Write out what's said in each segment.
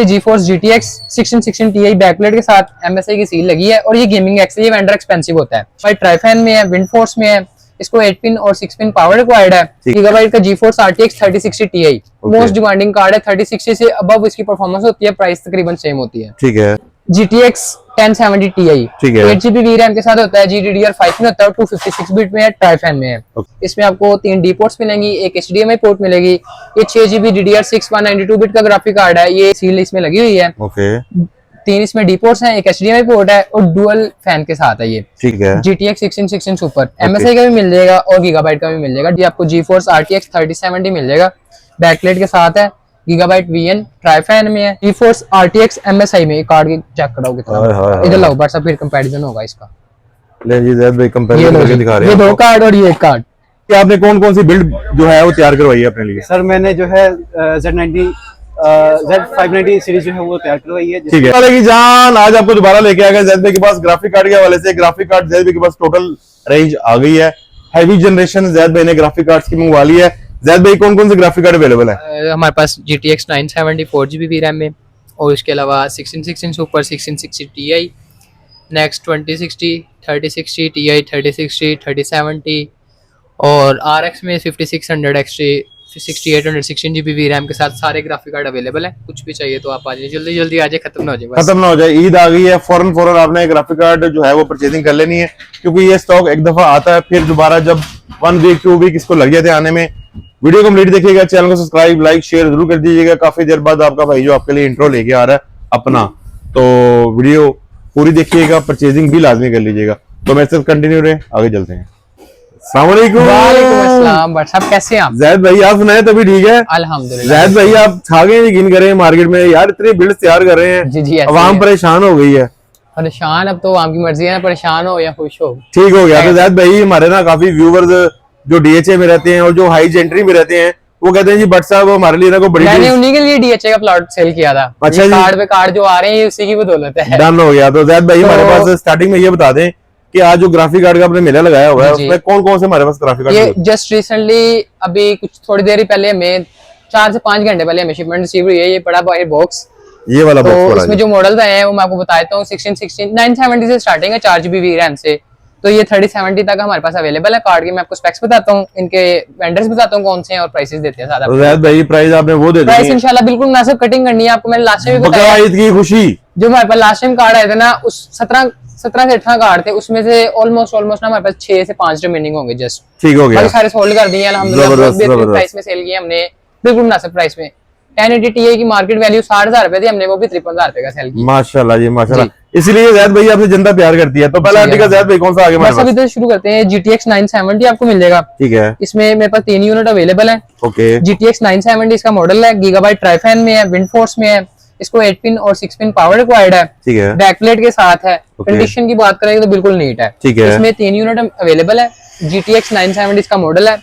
GeForce GTX 1660 Ti backlight के साथ MSI की सील लगी है और ये गेमिंग एक्स ये वेंडर एक्सपेंसिव होता है। भाई ट्राइफैन में है, विंडफोर्स में है, इसको 8 पिन और 6 पिन पावर रिक्वायर्ड है। गीगाबाइट का GeForce RTX 3060 Ti most demanding card है। 3060 से अबव इसकी परफॉर्मेंस होती है, प्राइस तकरीबन सेम होती है। ठीक है। GTX 1070 Ti 8GB VRAM के साथ होता है, GDDR5 में होता है और 256 बिट में है, ट्राइफैन में है। इसमें आपको 3 D पोर्ट्स मिलेंगी, एक HDMI पोर्ट मिलेगी। ये 6GB DDR6 192 बिट का ग्राफिक कार्ड है, ये सील इसमें लगी हुई है। 3 इसमें D पोर्ट्स हैं, एक HDMI पोर्ट है और डुअल फैन के साथ है ये। ठीक है। GTX 1660 सुपर MSI का भी मिल जाएगा और गीगाबाइट का भी मिल जाएगा। ये आपको GeForce RTX 3070 मिल जाएगा, बैकलाइट के साथ है, गीगाबाइट VN ट्राइफैन में है। GeForce RTX MSI में कार्ड की चेक कराओ कितना, इधर लाओ बस, फिर कंपैरिजन होगा इसका। ले जी ज़ैद भाई कंपैरिजन करके दिखा रहे हैं। ये 2 कार्ड और ये 1 कार्ड। क्या आपने कौन-कौन सी बिल्ड जो है वो तैयार करवाई है अपने लिए? सर मैंने जो है Z590 सीरीज जो है वो तैयार करवाई है। ठीक है। वाले की जान आज आपको दोबारा लेके आ गए ज़ैद भाई के पास ग्राफिक कार्ड के हवाले से। ग्राफिक कार्ड ज़ैद भाई के पास टोटल रेंज आ गई है। हैवी जनरेशन ज़ैद भाई ने ग्राफिक कार्ड्स की मंगवा ली है। ज़ैद भाई कौन-कौन से ग्राफिक कार्ड अवेलेबल है? हमारे पास GTX 970 4GB VRAM में और इसके अलावा 1660 सुपर 1660 Ti, नेक्स्ट 2060 3060 Ti 3060 3070 और RX में 5600 XT 6800 16GB VRAM के साथ सारे ग्राफिक कार्ड अवेलेबल है। कुछ भी चाहिए तो आप आ जाइए, जल्दी जल्दी आ जाए, खत्म ना हो जाए, खत्म ना हो जाए। ईद आ गई है, फौरन आपने ग्राफिक कार्ड जो है वो परचेजिंग कर लेनी है, क्योंकि ये स्टॉक एक दफा आता है, फिर दोबारा जब 1 वीक 2 वीक इसको लग जाते हैं आने में। वीडियो कंप्लीट देखिएगा, चैनल को सब्सक्राइब लाइक शेयर जरूर कर दीजिएगा। काफी देर बाद आपका भाई जो आपके लिए इंट्रो लेके आ रहा है अपना, तो वीडियो पूरी देखिएगा, परचेजिंग भी लाजमी कर लीजिएगा। तो मेरे साथ कंटिन्यू रहे, आगे चलते हैं। वालेकुम अस्सलाम साहब, कैसे हैं आप? ज़ैद भाई आप सुनाए तभी ठीक है अल्हम्दुलिल्लाह। ज़ैद भाई आप छा गए यकीन करें मार्केट में यार, इतनी बिल्ड तैयार कर रहे हैं। जी आवाम परेशान हो गई है। परेशान, अब तो आवाम की मर्जी है, परेशान हो या खुश हो, ठीक हो गया। तो ज़ैद भाई हमारे ना काफी व्यूवर्स जो DHA में रहते हैं और जो हाई जेंट्री में रहते हैं, वो कहते हैं जी भट्ट साहब हमारे लिए ना कोई बड़ी, मैंने उन्हीं के लिए DHA का प्लॉट सेल किया था। अच्छा जी। कार्ड पे कार्ड जो आ रहे हैं उसी की बदौलत है। डन हो गया। तो ज़ैद भाई हमारे पास स्टार्टिंग में ये बता दें कि आज जो ग्राफिक कार्ड का आपने मेला लगाया हुआ है उसमें कौन कौन से हमारे पास ग्राफिक कार्ड? ये जस्ट रिसेंटली अभी कुछ थोड़ी देर पहले हमें 4 से 5 घंटे पहले हमें शिपमेंट रिसीव हुई है। ये बड़ा बॉक्स, ये वाला तो बॉक्स इसमें जो मॉडल्स आए हैं वो मैं आपको बताता हूँ। 1660 970 से स्टार्टिंग है, 4GB VRAM से, तो ये 3070 तक हमारे पास अवेलेबल है। कार्ड के मैं आपको स्पेक्स बताता हूँ, इनके वेंडर्स बताता हूँ कौन से हैं और प्राइसेस देते हैं सारा। ज़ैद भाई प्राइस आपने वो दे दी, प्राइस इंशाल्लाह बिल्कुल मुनासिब कटिंग करनी है आपको। मैंने लास्ट टाइम भी बताया, ईद की खुशी जो हमारे पास लास्ट टाइम कार्ड आए थे ना, उस 17 से 18 कार्ड थे, उसमें से ऑलमोस्ट ना हमारे पास 6 से 5 रिमेनिंग होंगे जस्ट। ठीक हो गया, बाकी सारे सोल्ड कर दिए अल्हम्दुलिल्लाह। प्राइस में सेल किया हमने, बिल्कुल मुनासिब प्राइस में। 1080 Ti की मार्केट वैल्यू 60,000 रुपए थी, हमने वो भी 53,000 रुपए का सेल किया। माशाल्लाह जी माशाल्लाह। इसलिए ज़ैद भाई आपसे जनता प्यार करती है। तो पहला आर्टिकल ज़ैद भाई कौन सा आगे? बस अभी तो शुरू करते हैं। GTX 970 आपको मिल जाएगा। ठीक है। इसमें मेरे पास 3 यूनिट अवेलेबल है। ओके। GTX 970 इसका मॉडल है, गीगाबाइट ट्राइफैन में है, विंडफोर्स में है, इसको 8 पिन और 6 पिन पावर रिक्वायर्ड है। ठीक है। बैकलाइट के साथ है। कंडीशन की बात करें तो बिल्कुल नीट है। ठीक है। इसमें 3 यूनिट अवेलेबल है। GTX 970 इसका मॉडल है,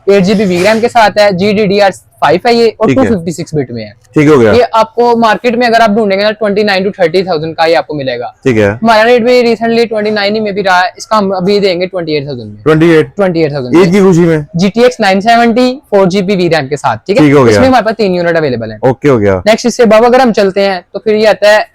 8GB VRAM के साथ है, GDDR5 है ये और 256 बिट में है। ठीक हो गया। ये आपको मार्केट में अगर आप ढूंढेंगे ना 29 to 30,000 का ये आपको मिलेगा। ठीक है। हमारा रेट भी रिसेंटली 29 में भी रहा है, इसका हम अभी देंगे 28,000 में। 28,000 ईद की खुशी में। GTX 970 4GB VRAM के साथ। ठीक है। इसमें हमारे पास 3 यूनिट अवेलेबल है। ओके हो गया। नेक्स्ट इससे अब अगर हम चलते हैं तो फिर ये आता है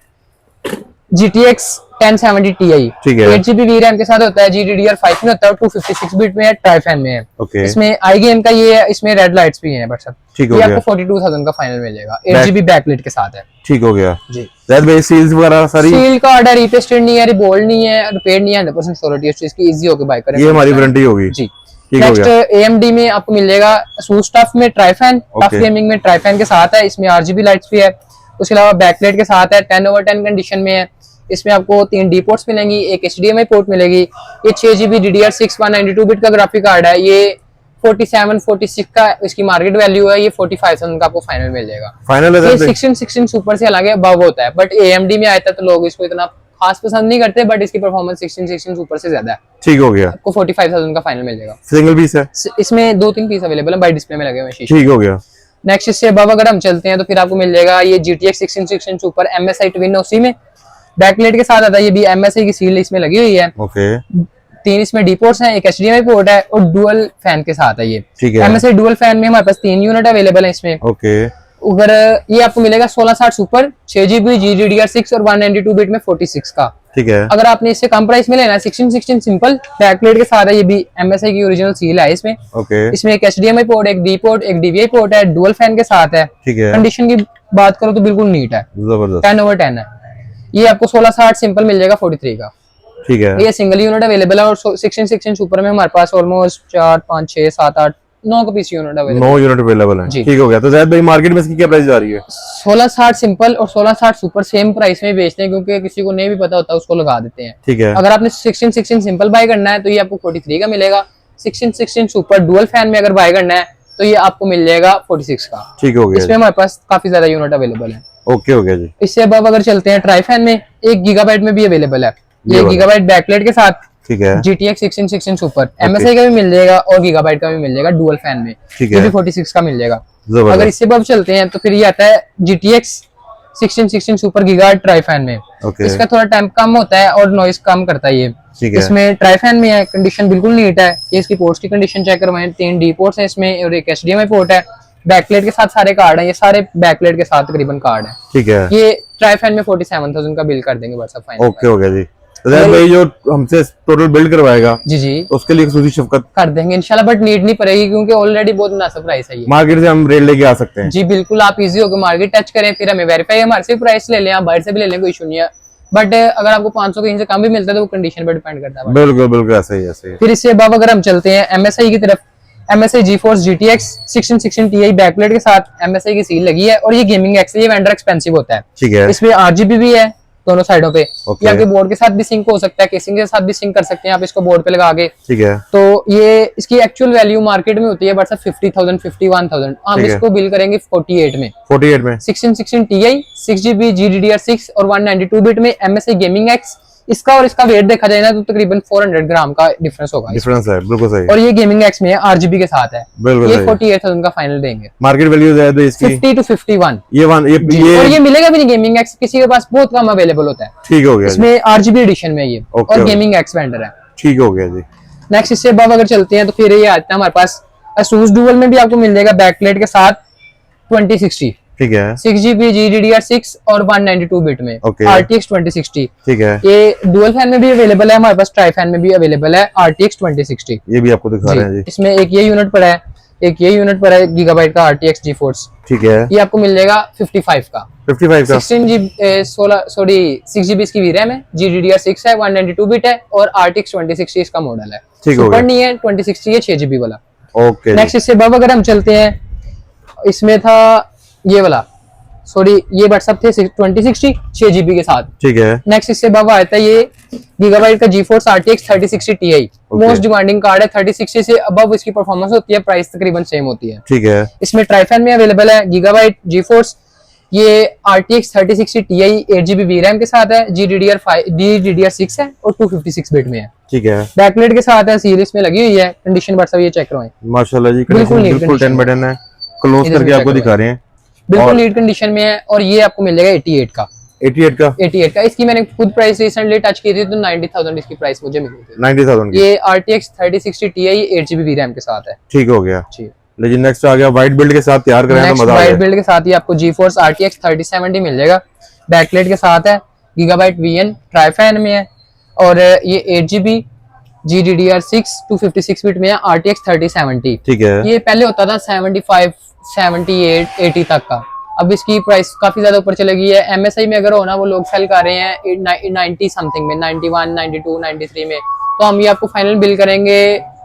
GTX 1070 Ti। ठीक है। 8GB VRAM के साथ होता है, GDDR5 में होता है, 256 बिट में है, ट्राइफैन में है। ओके। इसमें आई गेम का ये है, इसमें रेड लाइट्स भी हैं बट सब। ठीक हो ये गया। आपको 42,000 का फाइनल मिलेगा, 8GB बैकलाइट के साथ है। ठीक हो गया जी। ज़ैद भाई सील्स वगैरह सारी सील कार्ड है, रीपेस्टेड नहीं है, रिबोल्ड नहीं है, रिपेयर नहीं है, 100% श्योरिटी है, इसकी इजी होकर बाय करें, ये हमारी वारंटी होगी। जी। ठीक हो गया। नेक्स्ट AMD में आपको मिल जाएगा ASUS टफ में ट्राइफैन, टफ गेमिंग में ट्राइफैन के साथ है, इसमें RGB लाइट्स भी है, उसके अलावा बैकलाइट के साथ है, 10/10 कंडीशन में है। इसमें आपको 3 D पोर्ट्स मिलेंगी, एक HDMI पोर्ट मिलेगी। ये 6GB DDR6 192 बिट का ग्राफिक कार्ड है, ये 47-46 का इसकी मार्केट वैल्यू है, ये 45,000 का आपको फाइनल मिल जाएगा। फाइनल है। ये 16 सुपर से अलग है, अबव होता है, बट AMD में आता है तो लोग इसको इतना खास पसंद नहीं करते, बट इसकी परफॉर्मेंस 16 सुपर से ज्यादा है। ठीक हो गया। आपको 45,000 का फाइनल मिल जाएगा। सिंगल पीस है, इसमें 2-3 पीस अवेलेबल है, बाय डिस्प्ले में लगे हुए शीशे। ठीक हो गया। नेक्स्ट इससे अबव अगर हम चलते हैं तो फिर आपको मिल जाएगा ये GTX 1660 सुपर MSI ट्विन उसी में बैकलाइट के साथ आता है। ये भी MSI की सील इसमें लगी हुई है। ओके। 3 इसमें D पोर्ट्स हैं, एक HDMI पोर्ट है और डुअल फैन के साथ है ये। ठीक है। MSI डुअल फैन में हमारे पास 3 यूनिट अवेलेबल है इसमें। ओके। अगर ये आपको मिलेगा 1660 सुपर 6GB GDDR6 और 192 बिट में 46 का। ठीक है। अगर आपने इससे कम प्राइस में लेना है 1616 सिंपल बैकप्लेट के साथ है, ये भी MSI की ओरिजिनल सील है इसमें। ओके। इसमें एक HDMI पोर्ट, एक D पोर्ट, एक DVI पोर्ट है, डुअल फैन के साथ है। ठीक है। कंडीशन की बात करो तो बिल्कुल नीट है, जबरदस्त। 10/10 है। ये आपको 1660 सिंपल मिल जाएगा 43 का। ठीक है। ये सिंगल यूनिट अवेलेबल है और 1616 सुपर में हमारे पास ऑलमोस्ट 4 5 6 7 8 9 का piece unit available 9 unit available है। ठीक हो गया। तो ज़ैद भाई मार्केट में इसकी क्या प्राइस जा रही है? 1660 सिंपल और 1660 सुपर सेम प्राइस में बेचते हैं, क्योंकि किसी को नहीं भी पता होता उसको लगा देते हैं। ठीक है। अगर आपने 1616 सिंपल बाय करना है तो ये आपको 43 का मिलेगा। 1616 सुपर डुअल फैन में अगर बाय करना है तो ये आपको मिल जाएगा 46 का। ठीक हो गया। इसमें हमारे पास काफी ज्यादा यूनिट अवेलेबल है। ओके हो गया जी। इससे अब अगर चलते हैं ट्राई फैन में, 1 गीगाबाइट में भी अवेलेबल है। ये गीगाबाइट बैकलाइट के साथ ठीक है। GTX 1616 सुपर MSI का भी मिल जाएगा और गीगाबाइट का भी मिल जाएगा डुअल फैन में। ठीक ये है। भी 46 का मिल जाएगा। जबरदस्त। अगर इससे अब चलते हैं तो फिर ये आता है GTX 1616 super gigahertz try fan में। ओके। इसका थोड़ा टाइम कम होता है और नॉइस कम करता है ये। ठीक है। इसमें ट्राई फैन में है, कंडीशन बिल्कुल नीट है। ये इसकी पोर्ट्स की कंडीशन चेक करवाएं, 3 D पोर्ट्स हैं इसमें और एक HDMI पोर्ट है। बैकप्लेट के साथ सारे कार्ड हैं, ये सारे बैकप्लेट के साथ तकरीबन कार्ड है। ठीक है। ये ट्राई फैन में 47,000 का बिल कर देंगे व्हाट्सएप फाइनल। ओके हो गया जी। तो ज़ैद भाई जो हमसे टोटल बिल्ड करवाएगा जी जी उसके लिए सूजी शफकत कर देंगे इंशाल्लाह, बट नीड नहीं पड़ेगी क्योंकि ऑलरेडी बहुत मुनासिब प्राइस है ये। मार्केट से हम रेट लेके आ सकते हैं। जी बिल्कुल, आप इजी होकर मार्केट टच करें, फिर हमें वेरीफाई हमारे से प्राइस ले लें, आप बाहर से भी ले लें, कोई इशू नहीं है। बट अगर आपको 500 कहीं से कम भी मिलता है तो वो कंडीशन पर डिपेंड करता है। बिल्कुल बिल्कुल ऐसे ही ऐसे ही। फिर इससे अब अगर हम चलते हैं MSI की तरफ, MSI GeForce GTX 1616 Ti backlight के साथ MSI की सील लगी है और ये गेमिंग एक्स, ये वेंडर एक्सपेंसिव होता है। ठीक है। इसमें RGB भी है दोनों साइडों पे। Okay. ये आपके बोर्ड के साथ भी सिंक हो सकता है, केसिंग के साथ भी सिंक कर सकते हैं आप इसको बोर्ड पे लगा के। ठीक है। तो ये इसकी एक्चुअल वैल्यू मार्केट में होती है बट 50,000 51,000, हम ठीक है। इसको बिल करेंगे 48 में। 48 में 1616 Ti 6GB GDDR6 और 192 बिट में MSI गेमिंग एक्स। इसका और इसका वेट देखा जाए ना तो तकरीबन 400 ग्राम का डिफरेंस होगा डिफरेंस है। बिल्कुल सही। और ये गेमिंग एक्स में है, RGB के साथ है। बिल्कुल ये सही। 48,000 का फाइनल देंगे। मार्केट वैल्यू है तो इसकी 50 to 51 ये और ये मिलेगा भी नहीं गेमिंग एक्स, किसी के पास बहुत कम अवेलेबल होता है। ठीक हो गया जी। इसमें RGB एडिशन में ये Okay, और okay. गेमिंग एक्स वेंडर है। ठीक हो गया जी। नेक्स्ट इससे अब अगर चलते हैं तो फिर ये आता है हमारे पास Asus Dual में भी आपको मिल जाएगा बैकप्लेट के साथ 2060 ठीक है। 6GB GDDR6 और 192 बिट में Okay. RTX 2060। ठीक है। ये डुअल फैन में भी अवेलेबल है हमारे पास, ट्राई फैन में भी अवेलेबल है RTX 2060। ये भी आपको दिखा रहे हैं जी। इसमें एक ये यूनिट पड़ा है, एक ये यूनिट पड़ा है गीगाबाइट का RTX GeForce। ठीक है। ये आपको मिल जाएगा 55 का। 55 का 6GB इसकी VRAM है, GDDR6 है, 192 बिट है और RTX 2060 इसका मॉडल है। ठीक हो सुपर गया। नहीं है, 2060 है 6GB वाला। ओके। नेक्स्ट इससे अब अगर हम चलते हैं, इसमें था ये वाला, सॉरी ये व्हाट्सएप थे 2060 6GB के साथ। ठीक है। नेक्स्ट इससे अब आता है ये गीगाबाइट का GeForce RTX 3060 Ti। Most demanding card है, 3060 से अबव इसकी परफॉर्मेंस होती है, प्राइस तकरीबन सेम होती है। ठीक है। इसमें ट्राइफैन में अवेलेबल है गीगाबाइट GeForce, ये RTX 3060 Ti 8GB VRAM के साथ है, GDDR6 है और 256 बिट में है। ठीक है। बैकलाइट के साथ है, सीरीज में लगी हुई है। कंडीशन व्हाट्सएप ये चेक करवाएं, माशाल्लाह जी। बिल्कुल कंडीशन नीट बिल्कुल 10 condition बटन है। क्लोज इधर करके से आपको check दिखा रहे हैं। बिल्कुल और नीट कंडीशन में है। और ये आपको मिल जाएगा 88 का। 88 का इसकी मैंने खुद प्राइस रिसेंटली टच की थी तो 90,000 इसकी प्राइस मुझे मिली थी। 90,000 की। ये RTX 3060 Ti 8GB VRAM के साथ है। ठीक हो गया। जी। लेकिन नेक्स्ट आ गया वाइट बिल्ड के साथ तैयार कराया तो नेक्स्ट मजा आ वाइट गया। बिल्ड के साथ ही आपको GeForce RTX 3070 मिल जाएगा, बैकलाइट के साथ है, गीगाबाइट VN ट्राइफैन में है और ये 8GB GDDR6 256 बिट में है, RTX 3070। ठीक है। ये पहले होता था 75 78 80 तक का, अब इसकी प्राइस काफी ज्यादा ऊपर चली गई है। MSI में अगर हो ना वो लोग सेल कर रहे हैं 90 समथिंग में, 91 92 93 में, तो हम ये आपको फाइनल बिल करेंगे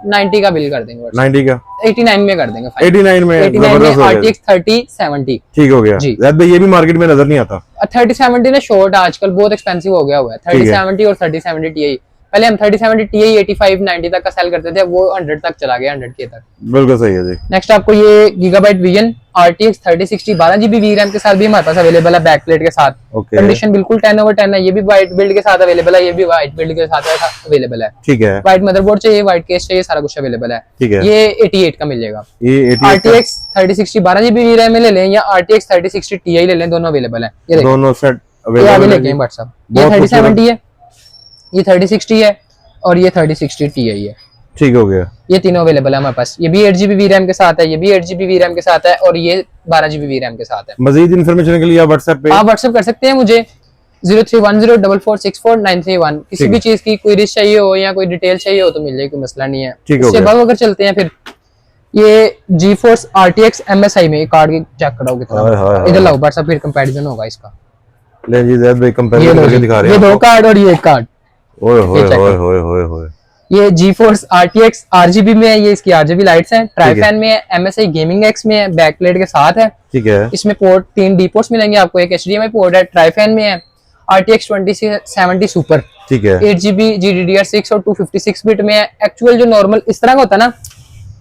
90 का बिल कर देंगे, 90 का 89 में कर देंगे, 89 में 89 जबरदस्त में हो गया। RTX 3070। ठीक हो गया। जी। ज़ैद भाई ये भी मार्केट में नजर नहीं आता। 3070 ना शॉर्ट आजकल बहुत एक्सपेंसिव हो गया हुआ है। ठीक है। 3070 और 3070 Ti, पहले हम 3070 Ti 85 90 तक का सेल करते थे, वो 100 तक चला गया, 100K तक। बिल्कुल सही है जी। नेक्स्ट आपको ये gigabyte VN RTX 3060 12GB VRAM के साथ भी हमारे पास अवेलेबल है, बैकप्लेट के साथ। ओके। कंडीशन बिल्कुल 10/10 है। ये भी वाइट बिल्ड के साथ अवेलेबल है, ये भी वाइट बिल्ड के साथ अवेलेबल है। ठीक है। वाइट मदरबोर्ड चाहिए, वाइट केस चाहिए, सारा कुछ अवेलेबल है। ठीक है। ये 88 का मिल जाएगा। ये 88 का RTX 3060 12GB VRAM में ले लें या RTX 3060 Ti ले लें, दोनों अवेलेबल है। ये देखिए, दोनों सेट ये आगे अवेलेबल लेके हैं व्हाट्सएप। ये बहुत 3070 है, ये 3060 है और ये 3060 Ti है। ठीक हो गया। ये तीनों अवेलेबल है हमारे पास। ये भी 8GB VRAM के साथ है, ये भी 8GB VRAM के साथ है और ये 12GB VRAM के साथ है। मजीद इन्फॉर्मेशन के लिए आप व्हाट्सएप पे आप व्हाट्सएप कर सकते हैं मुझे 031044644931। किसी भी चीज की कोई रिस्क चाहिए हो या कोई डिटेल चाहिए हो तो मिल जाएगी, कोई मसला नहीं है। इसके बाद अगर चलते हैं फिर ये GeForce RTX MSI में कार्ड की चेक कराओ कितना, इधर लाओ व्हाट्सएप फिर कंपैरिजन होगा इसका। ले जी ज़ैद भाई कंपैरिजन करके दिखा रहे हैं। ये 2 कार्ड और ये 1 कार्ड। ओए होए होए होए होए होए। ये GeForce RTX RGB में है, ये इसकी RGB लाइट्स हैं, ट्राइफैन में है, MSI Gaming X में है, बैकप्लेट के साथ है। ठीक है। इसमें पोर्ट 3 D पोर्ट्स मिलेंगे आपको, एक HDMI पोर्ट है, ट्राइफैन में है, RTX 2070 सुपर, ठीक है, 8GB GDDR6 और 256 बिट में है। एक्चुअल जो नॉर्मल इस तरह का होता है ना,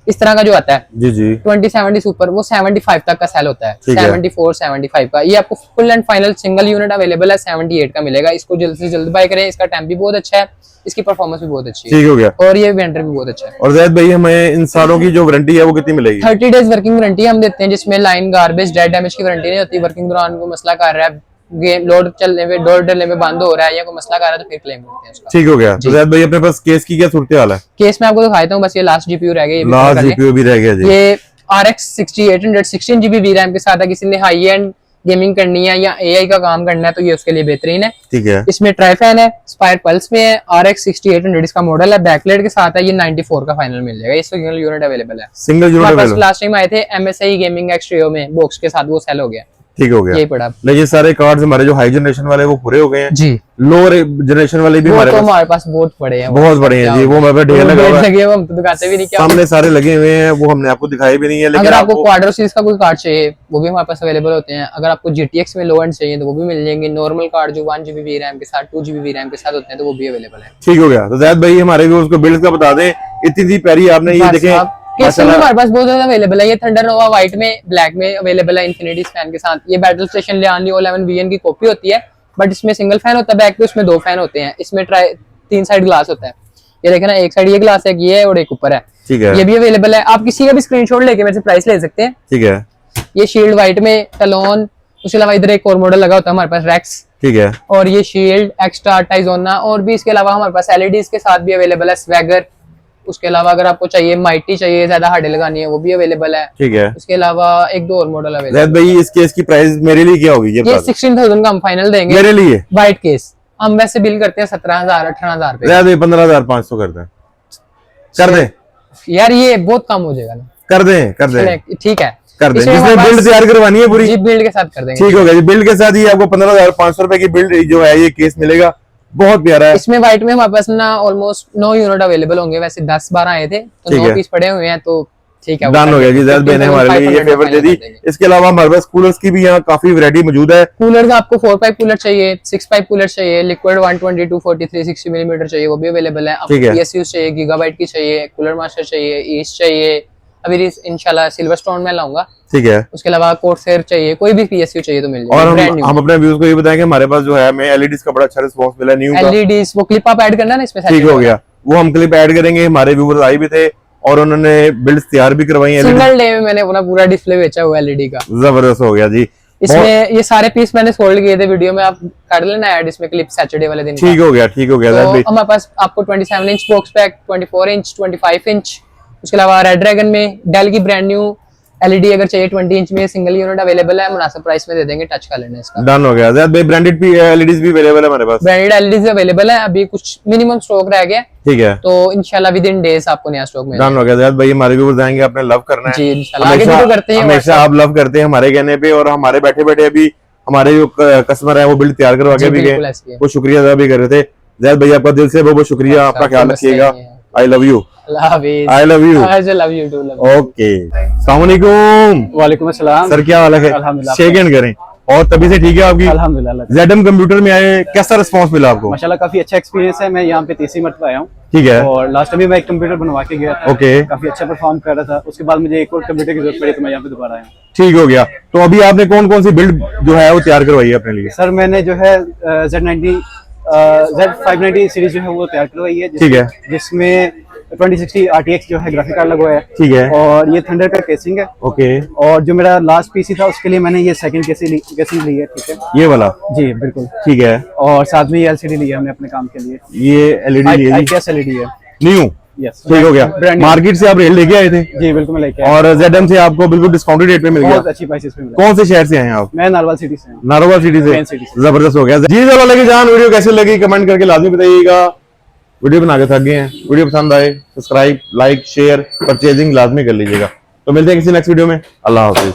इस तरह का जो आता है जी जी 2070 सुपर, वो 75 तक का सेल होता है, 74 75 का। ये आपको full and final single unit available है 78 का मिलेगा। इसको जल्द से जल्द बाय करें, इसका टाइम भी बहुत अच्छा है, इसकी परफॉर्मेंस भी बहुत अच्छी है। ठीक हो गया। और ये वेंडर भी बहुत अच्छा है। और ज़ैद भाई हमें इन सालों की जो वारंटी है वो कितनी मिलेगी? 30 डेज वर्किंग वारंटी हम देते हैं, जिसमें लाइन गार्बेज डेड डैमेज की वारंटी नहीं होती। वर्किंग दौरान को मसला कर रहा है, गेम लोड चलने में डोर डलने में बंद हो रहा है या कोई मसला कर रहा है तो फिर क्लेम करते हैं उसका। ठीक हो गया। तो ज़ैद भाई अपने पास केस की क्या सूरत हाल है? केस में आपको दिखाता हूँ, बस ये लास्ट GPU रह गया, ये भी लास्ट कर लें। जीपीयू भी रह गया जी। ये RX 6800 16GB VRAM के साथ है। किसी ने हाई एंड गेमिंग करनी है या AI का काम करना है तो ये उसके लिए बेहतरीन है। ठीक है। इसमें ट्राइफैन है, स्पायर पल्स में है, RX 6800 इसका मॉडल है, बैकलाइट के साथ है। ये 94 का फाइनल मिल जाएगा, ये सिंगल यूनिट अवेलेबल है। Single unit available. Last time आए थे MSI गेमिंग एक्स ट्रियो में बॉक्स के साथ, वो सेल हो गया। ठीक हो गया। यही पड़ा। लेकिन ये सारे कार्ड्स हमारे जो हाई जनरेशन वाले वो पूरे हो गए हैं जी। लोअर जनरेशन वाले भी वो हमारे तो पास हमारे पास बहुत बड़े हैं, बहुत बड़े हैं जी। वो हमारे पास ढेर लगा हुआ है, लगे हुए, हम तो दिखाते भी नहीं क्या। सामने सारे लगे हुए हैं, वो हमने आपको दिखाए भी नहीं है। लेकिन अगर आपको क्वाड्रो सीरीज का कोई कार्ड चाहिए वो भी हमारे पास अवेलेबल होते हैं। अगर आपको GTX में लो एंड चाहिए तो वो भी मिल जाएंगे। नॉर्मल कार्ड जो 1GB VRAM के साथ 2GB VRAM के साथ होते हैं तो वो भी अवेलेबल है। ठीक हो गया। तो ज़ैद भाई हमारे व्यूअर्स को बिल्ड का बता दें, इतनी प्यारी आपने ये देखें केसिंग हमारे पास बहुत ज्यादा अवेलेबल है। ये थंडर नोवा व्हाइट में, ब्लैक में अवेलेबल है, इन्फिनिटी फैन के साथ। ये बैटल स्टेशन लियानियो 11 VN की कॉपी होती है, बट इसमें सिंगल फैन होता है बैक पे, उसमें 2 फैन होते हैं। इसमें 3 साइड ग्लास होता है, ये देखें ना, एक साइड ये ग्लास है, ये और एक ऊपर है। ठीक है। ये भी अवेलेबल है। आप किसी का भी स्क्रीनशॉट लेके मेरे से प्राइस ले सकते हैं। ठीक है। ये शील्ड व्हाइट में, टलोन, उसके अलावा इधर एक और मॉडल लगा होता है हमारे पास, रेक्स। ठीक है। और ये शील्ड एक्स्ट्रा टाइजोना, और भी इसके अलावा हमारे पास LEDs के साथ भी अवेलेबल है, स्वैगर। उसके अलावा अगर आपको चाहिए माइटी चाहिए, ज्यादा हार्ड लगानी है, वो भी अवेलेबल है। ठीक है। उसके अलावा 1-2 और मॉडल अवेलेबल ज़ैद भाई इस केस की प्राइस मेरे लिए क्या होगी ये ये 16,000 का हम फाइनल देंगे मेरे लिए? व्हाइट केस हम वैसे बिल करते हैं 17,000 18,000 पे। ज़ैद भाई 15,500 कर दें, कर दें यार ये बहुत कम हो जाएगा ना। कर दें ठीक है, कर दें। इसमें जिसने हमारे बिल्ड पास- तैयार करवानी है पूरी, जी बिल्ड के साथ कर देंगे। ठीक हो गया जी। बिल्ड के साथ ही आपको 15,500 रुपए की बिल्ड जो है ये केस मिलेगा, बहुत प्यारा है। इसमें व्हाइट में हमारे पास ना ऑलमोस्ट 9 यूनिट अवेलेबल होंगे, वैसे 10-12 आए थे तो ठीक 9 है। पीस पड़े हुए हैं, तो ठीक है। डन हो गया जी। ज़ैद भाई ने हमारे लिए ये फेवर दे दी। इसके अलावा हमारे पास कूलर्स की भी यहाँ काफी वैरायटी मौजूद है। कूलर का आपको 4 पाइप कूलर चाहिए, 6 पाइप कूलर चाहिए, लिक्विड 120, 240, 360 मिलीमीटर चाहिए, वो भी अवेलेबल है। आपको ठीक है। PSU चाहिए, गीगाबाइट की चाहिए, कूलर मास्टर चाहिए, ईस्ट चाहिए, अभी इंशाल्लाह सिल्वर स्टोन में लाऊंगा। ठीक है। उसके अलावा कोर्सेर चाहिए, कोई भी PSU चाहिए तो मिल और जाएगा, ब्रांड न्यू। हम अपने व्यूज को ये बताएं कि हमारे पास जो है हमें LEDs का बड़ा अच्छा रिस्पांस मिला न्यू का। LEDs वो क्लिप आप ऐड करना है ना इसमें। ठीक हो गया, वो हम क्लिप ऐड करेंगे। हमारे व्यूअर्स आए भी थे और उन्होंने बिल्ड्स तैयार भी करवाई हैं। सिंगल डे में मैंने अपना पूरा डिस्प्ले बेचा हुआ LED का। जबरदस्त हो गया जी। इसमें ये सारे पीस मैंने सोल्ड किए थे, वीडियो में आप कर लेना ऐड इसमें क्लिप सैटरडे वाले दिन। ठीक हो गया, ठीक हो गया। तो ज़ैद भाई हमारे पास आपको 27 inch box pack, 24 inch, 25 inch, उसके अलावा रेड ड्रैगन में डेल की ब्रांड न्यू LED अगर चाहिए 20 इंच में सिंगल यूनिट अवेलेबल है, मुनासिब प्राइस में दे देंगे, टच कर लेना इसका। डन हो गया। ज़ैद भाई ब्रांडेड भी LEDs भी अवेलेबल है हमारे पास। ब्रांडेड LEDs अवेलेबल है, अभी कुछ मिनिमम स्टॉक रह गया, ठीक है। तो इंशाल्लाह विद इन डेज आपको नया स्टॉक मिलेगा। डन हो गया। ज़ैद भाई हमारे व्यूअर्स आएंगे, आपने लव करना है जी इंशाल्लाह, आगे भी तो करते हैं। हमेशा आप लव करते हैं हमारे कहने पे, और हमारे बैठे बैठे अभी हमारे जो कस्टमर है वो बिल्ड तैयार करवा के भी बिल्कुल गए, ऐसी है। वो शुक्रिया अदा भी कर रहे थे। ज़ैद भाई आपका दिल से बहुत बहुत शुक्रिया, आपका ख्याल रखिएगा। I love you. Allah Hafiz. I love you. I love you too, love you. Okay. अस्सलाम वालेकुम वालेकुम अस्सलाम सर, क्या हाल है? अल्हम्दुलिल्लाह। शेक हैंड करें। और तभी से ठीक है आपकी? अल्हम्दुलिल्लाह। ZM कंप्यूटर में आए, कैसा रिस्पांस मिला आपको? माशाल्लाह काफी अच्छा एक्सपीरियंस है। मैं यहाँ पे तीसरी मरतबा आया हूँ ठीक है। और लास्ट टाइम भी मैं एक कंप्यूटर बनवा के गया था। ओके। काफी अच्छा परफॉर्म कर रहा था। उसके बाद मुझे एक और कंप्यूटर की जरूरत पड़ी तो मैं यहाँ पे दोबारा आया हूँ। ठीक हो गया। तो अभी आपने कौन कौन सी बिल्ड जो है वो तैयार करवाई है अपने लिए? सर मैंने जो है Z590 सीरीज जो है वो तैयार करवाई है, ठीक है। जिसमें 2060 RTX जो है ग्राफिक कार्ड लगवाया है। ठीक है। और ये थंडर का केसिंग है। ओके। और जो मेरा लास्ट पीसी था उसके लिए मैंने ये सेकंड केसिंग ली है। ठीक है, ये वाला? जी बिल्कुल। ठीक है। और साथ में ये LCD ली है हमने अपने काम के लिए। ये LED ली है जी? IPS LED है। न्यू? यस ठीक हो गया। ब्रांड मार्केट से आप रेट लेके आए थे जी बिल्कुल मैं लेके आया। और ZM से आपको बिल्कुल डिस्काउंटेड रेट में मिल बहुत गया। अच्छी प्राइसेस पे मिला। कौन से शहर से आए हैं आप? मैं नारवाल सिटी से हूँ। नारोवाल सिटी मेन से। सिटी से। जबरदस्त हो गया जी। चलो लगी जान, वीडियो कैसी लगी कमेंट करके लाजमी बताइएगा। वीडियो बना के थक गए हैं, वीडियो पसंद आए सब्सक्राइब लाइक शेयर परचेजिंग लाजमी कर लीजिएगा। तो मिलते हैं किसी नेक्स्ट वीडियो में। अल्लाह हाफिज।